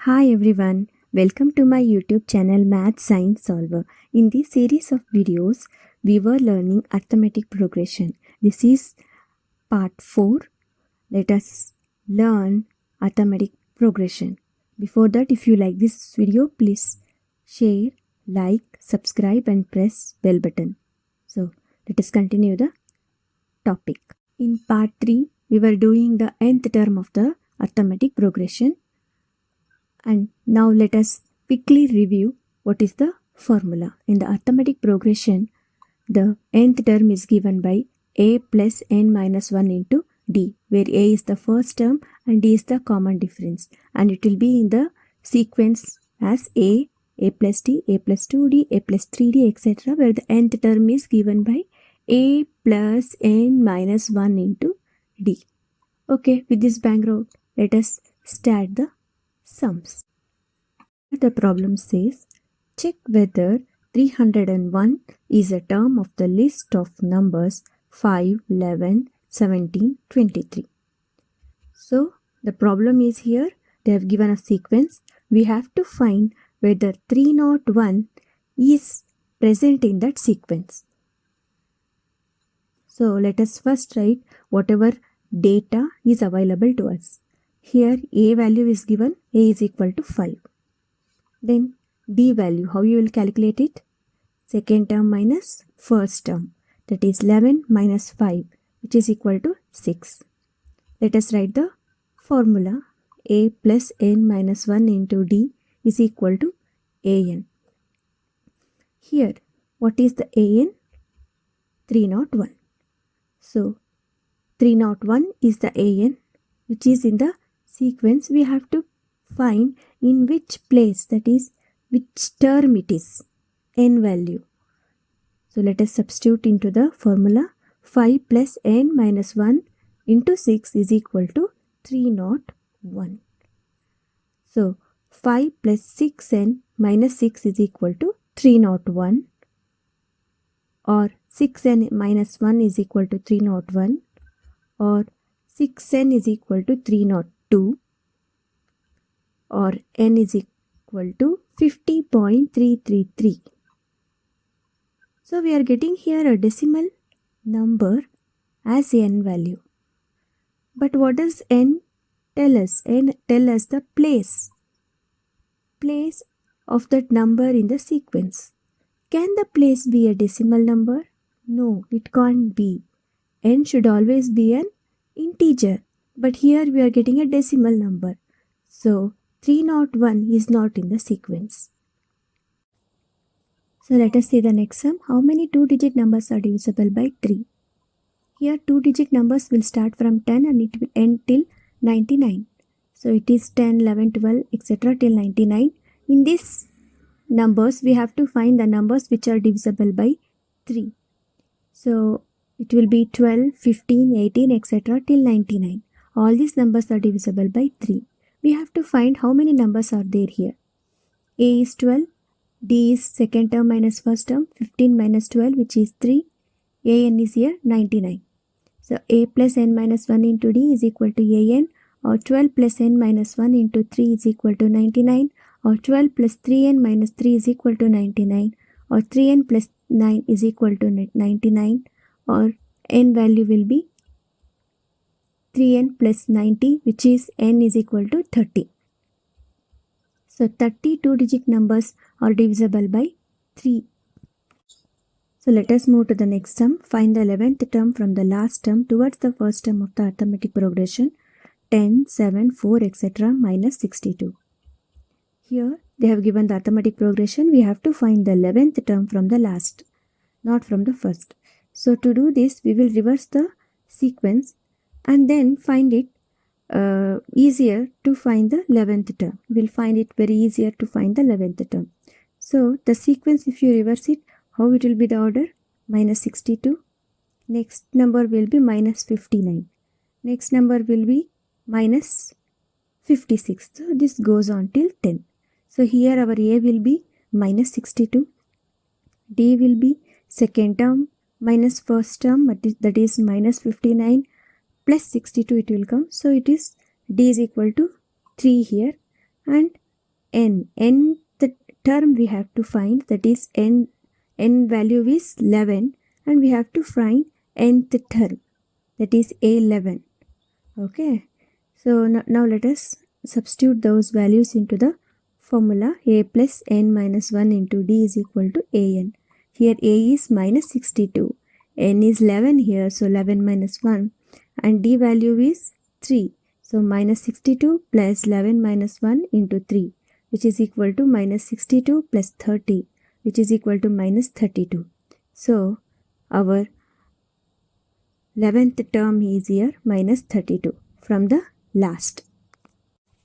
Hi everyone, welcome to my YouTube channel Math Science Solver. In this series of videos, we were learning arithmetic progression. This is part 4. Let us learn arithmetic progression. Before that, if you like this video, please share, like, subscribe and press bell button. So, let us continue the topic. In part 3, we were doing the nth term of the arithmetic progression. And now let us quickly review what is the formula. In the arithmetic progression, the nth term is given by a plus n minus 1 into d, where a is the first term and d is the common difference. And it will be in the sequence as a plus d, a plus 2d, a plus 3d, etc., where the nth term is given by a plus n minus 1 into d. Okay, with this background, let us start the sums. The problem says, check whether 301 is a term of the list of numbers 5, 11, 17, 23. So, the problem is here, they have given a sequence. We have to find whether 301 is present in that sequence. So, let us first write whatever data is available to us. Here, a value is given, a is equal to 5. Then d value, how you will calculate it? Second term minus first term, that is 11 minus 5, which is equal to 6. Let us write the formula. A plus n minus 1 into d is equal to an. Here, what is the an? 301. So, 301 is the an, which is in the sequence. We have to find in which place, that is which term it is, n value. So let us substitute into the formula. 5 plus n minus 1 into 6 is equal to 301. So 5 plus 6n minus 6 is equal to 301, or 6n minus 1 is equal to 301, or 6n is equal to 302, or n is equal to 50.333. So we are getting here a decimal number as n value. But what does n tell us? N tell us the place of that number in the sequence. Can the place be a decimal number? No, it can't be. N should always be an integer. But here we are getting a decimal number. So 301 is not in the sequence. So let us see the next sum. How many 2-digit numbers are divisible by 3? Here 2-digit numbers will start from 10 and it will end till 99. So it is 10, 11, 12, etc. till 99. In these numbers, we have to find the numbers which are divisible by 3. So it will be 12, 15, 18, etc. till 99. All these numbers are divisible by 3. We have to find how many numbers are there here. A is 12, D is second term minus first term, 15 minus 12, which is 3, an is here 99. So a plus n minus 1 into d is equal to an, or 12 plus n minus 1 into 3 is equal to 99, or 12 plus 3n minus 3 is equal to 99, or 3n plus 9 is equal to 99, or n value will be 3n plus 90, which is n is equal to 30. So 32-digit numbers are divisible by 3. So let us move to the next sum. Find the 11th term from the last term towards the first term of the arithmetic progression. 10, 7, 4, etc. minus 62. Here they have given the arithmetic progression. We have to find the 11th term from the last, not from the first. So to do this, we will reverse the sequence and then find it easier to find the 11th term. We'll find it very easier to find the 11th term. So the sequence, if you reverse it, how it will be the order? Minus 62. Next number will be minus 59. Next number will be minus 56. So this goes on till 10. So here our A will be minus 62. D will be second term minus first term, that is minus 59. Plus 62 it will come. So it is D is equal to 3 here, and nth term we have to find, that is n value is 11, and we have to find nth term, that is a11. Okay, so now let us substitute those values into the formula. A plus n minus 1 into d is equal to an. Here a is minus 62, n is 11 here, so 11 minus 1, and d value is 3. So minus 62 plus 11 minus 1 into 3, which is equal to minus 62 plus 30, which is equal to minus 32. So our 11th term is here minus 32 from the last.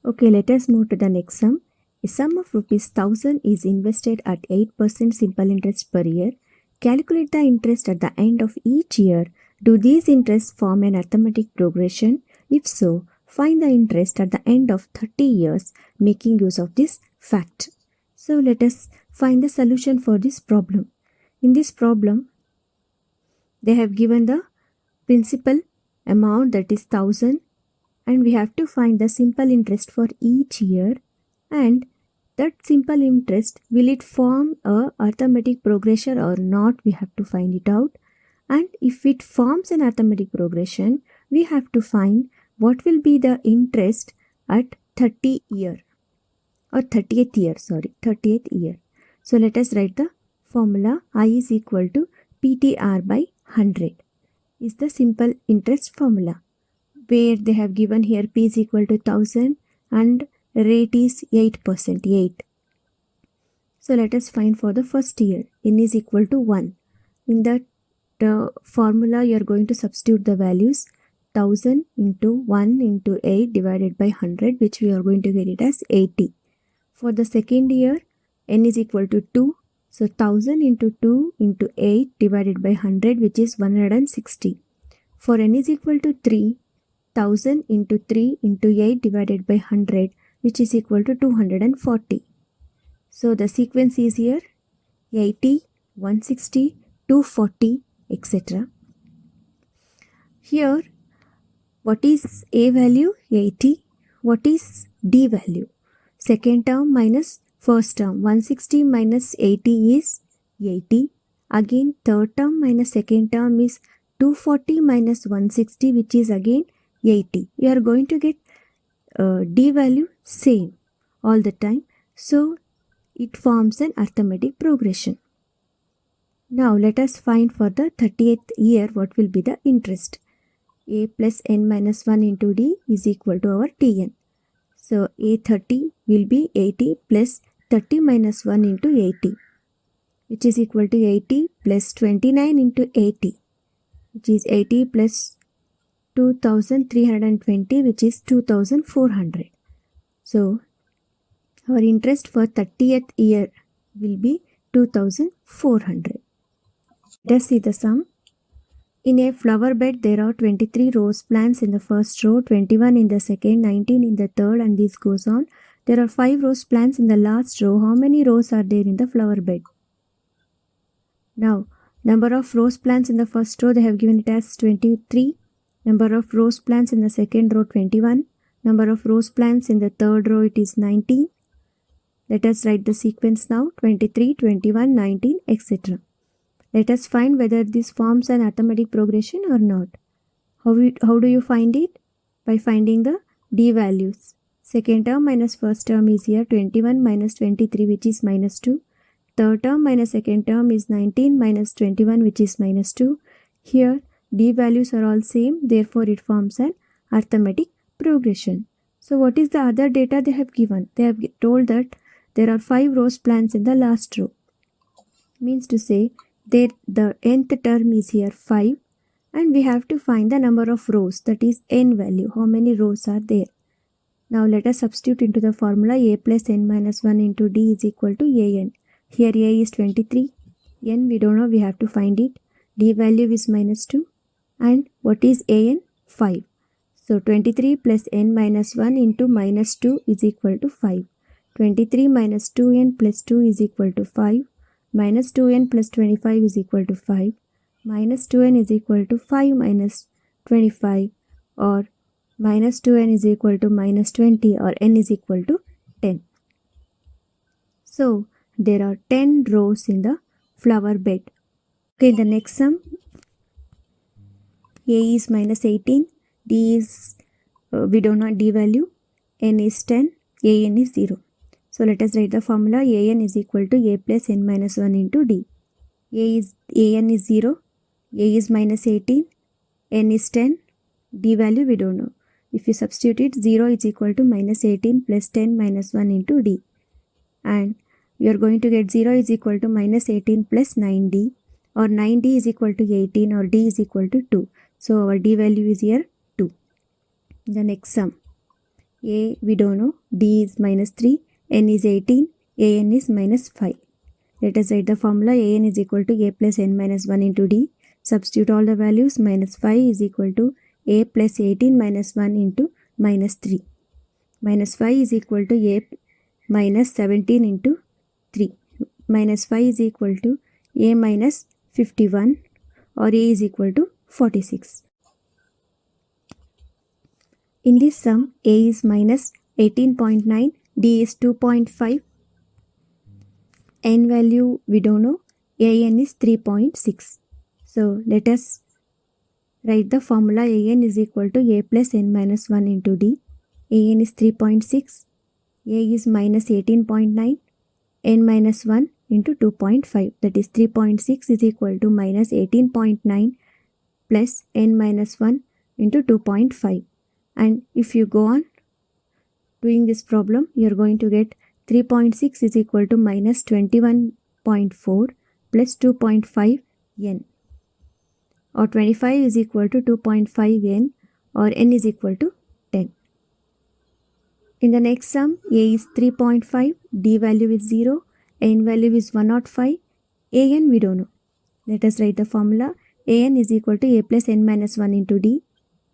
Okay, let us move to the next sum. A sum of rupees 1000 is invested at 8% simple interest per year. Calculate the interest at the end of each year. Do these interests form an arithmetic progression? If so, find the interest at the end of 30 years making use of this fact. So let us find the solution for this problem. In this problem, they have given the principal amount, that is 1000, and we have to find the simple interest for each year, and that simple interest, will it form a arithmetic progression or not, we have to find it out. And if it forms an arithmetic progression, we have to find what will be the interest at 30th year. So let us write the formula. I is equal to PTR by 100 is the simple interest formula, where they have given here P is equal to 1000 and rate is 8%, 8. So let us find for the first year. N is equal to 1. In that formula, you are going to substitute the values 1000 into 1 into 8 divided by 100, which we are going to get it as 80. For the second year, N is equal to 2. So 1000 into 2 into 8 divided by 100, which is 160. For N is equal to 3, 1000 into 3 into 8 divided by 100, which is equal to 240. So the sequence is here 80, 160, 240, etc. Here, what is A value? 80. What is D value? Second term minus first term. 160 minus 80 is 80. Again, third term minus second term is 240 minus 160, which is again 80. You are going to get D value same all the time. So it forms an arithmetic progression. Now let us find for the 30th year what will be the interest. A plus n minus 1 into D is equal to our Tn. So A30 will be 80 plus 30 minus 1 into 80, which is equal to 80 plus 29 into 80, which is 80 plus 2320, which is 2400. So our interest for 30th year will be 2400. Let us see the sum. In a flower bed, there are 23 rose plants in the first row, 21 in the second, 19 in the third, and this goes on. There are 5 rose plants in the last row. How many rows are there in the flower bed? Now, number of rose plants in the first row, they have given it as 23. Number of rose plants in the second row, 21. Number of rose plants in the third row, it is 19. Let us write the sequence now, 23, 21, 19, etc. Let us find whether this forms an arithmetic progression or not. How do you find it? By finding the D values. Second term minus first term is here 21 minus 23, which is minus 2. Third term minus second term is 19 minus 21, which is minus 2. Here D values are all same, therefore it forms an arithmetic progression. So what is the other data they have given? They have told that there are 5 rose plants in the last row. Means to say that the nth term is here 5, and we have to find the number of rows, that is n value. How many rows are there? Now let us substitute into the formula. A plus n minus 1 into D is equal to an. Here A is 23. N we don't know, we have to find it. D value is minus 2. And what is an? 5. So 23 plus n minus 1 into minus 2 is equal to 5. 23 minus 2n plus 2 is equal to 5. Minus 2n plus 25 is equal to 5. Minus 2n is equal to 5 minus 25, or minus 2n is equal to minus 20, or n is equal to 10. So there are 10 rows in the flower bed. Okay, the next sum, A is minus 18, D is, we don't know D value, N is 10, AN is 0. So let us write the formula. AN is equal to A plus N minus 1 into D. AN is 0, A is minus 18, N is 10, D value we don't know. If you substitute it, 0 is equal to minus 18 plus 10 minus 1 into D. And you are going to get 0 is equal to minus 18 plus 9D, or 9D is equal to 18, or D is equal to 2. So our D value is here 2. The next sum, A we don't know, D is minus 3, N is 18, AN is minus 5. Let us write the formula. AN is equal to A plus N minus 1 into D. Substitute all the values. Minus 5 is equal to A plus 18 minus 1 into minus 3. Minus 5 is equal to A minus 17 into 3. Minus 5 is equal to A minus 51, or A is equal to 46. In this sum, A is minus 18.9, D is 2.5, N value we don't know, AN is 3.6. So let us write the formula. AN is equal to A plus N minus 1 into D. AN is 3.6, A is minus 18.9, N minus 1 into 2.5, that is 3.6 is equal to minus 18.9 plus N minus 1 into 2.5. And if you go on doing this problem, you are going to get 3.6 is equal to minus 21.4 plus 2.5 N, or 25 is equal to 2.5 N, or N is equal to 10. In the next sum, A is 3.5, D value is 0, N value is 105, AN we don't know. Let us write the formula. AN is equal to A plus N minus 1 into D.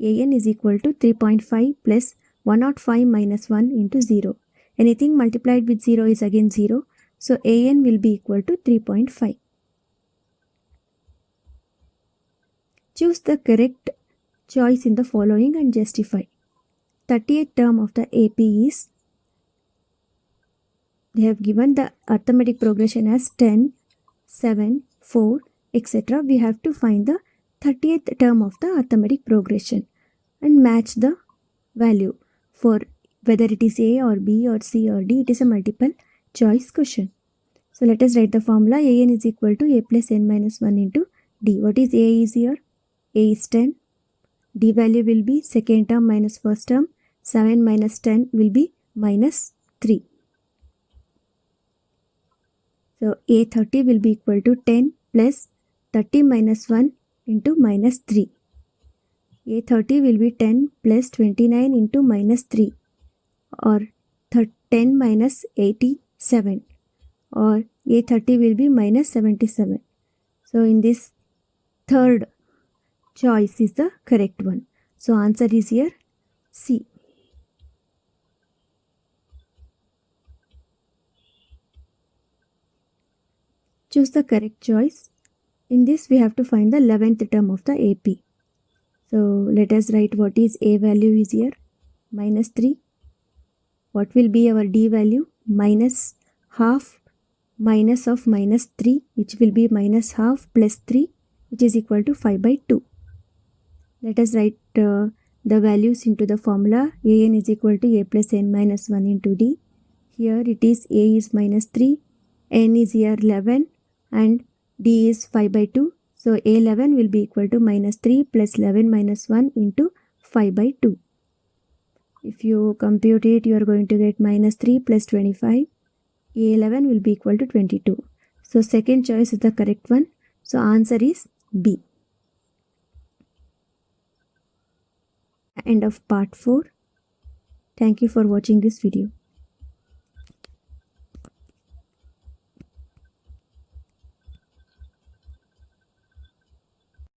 AN is equal to 3.5 plus 105 minus 1 into 0. Anything multiplied with 0 is again 0. So AN will be equal to 3.5. Choose the correct choice in the following and justify. 30th term of the AP is, they have given the arithmetic progression as 10, 7, 4, etc. We have to find the 30th term of the arithmetic progression and match the value. For whether it is A or B or C or D, it is a multiple choice question. So let us write the formula. AN is equal to A plus N minus 1 into D. What is A is here? A is 10. D value will be second term minus first term. 7 minus 10 will be minus 3. So A30 will be equal to 10 plus 30 minus 1 into minus 3. A30 will be 10 plus 29 into minus 3, or 10 minus 87, or A30 will be minus 77. So in this, third choice is the correct one. So answer is here C. Choose the correct choice. In this we have to find the 11th term of the AP. So let us write what is A value is here, minus 3. What will be our D value? Minus half minus of minus 3, which will be minus half plus 3, which is equal to 5 by 2. Let us write the values into the formula. AN is equal to A plus N minus 1 into D. Here it is A is minus 3, N is here 11, and D is 5 by 2. So A11 will be equal to minus 3 plus 11 minus 1 into 5 by 2. If you compute it, you are going to get minus 3 plus 25. A11 will be equal to 22. So second choice is the correct one. So answer is B. End of part 4. Thank you for watching this video.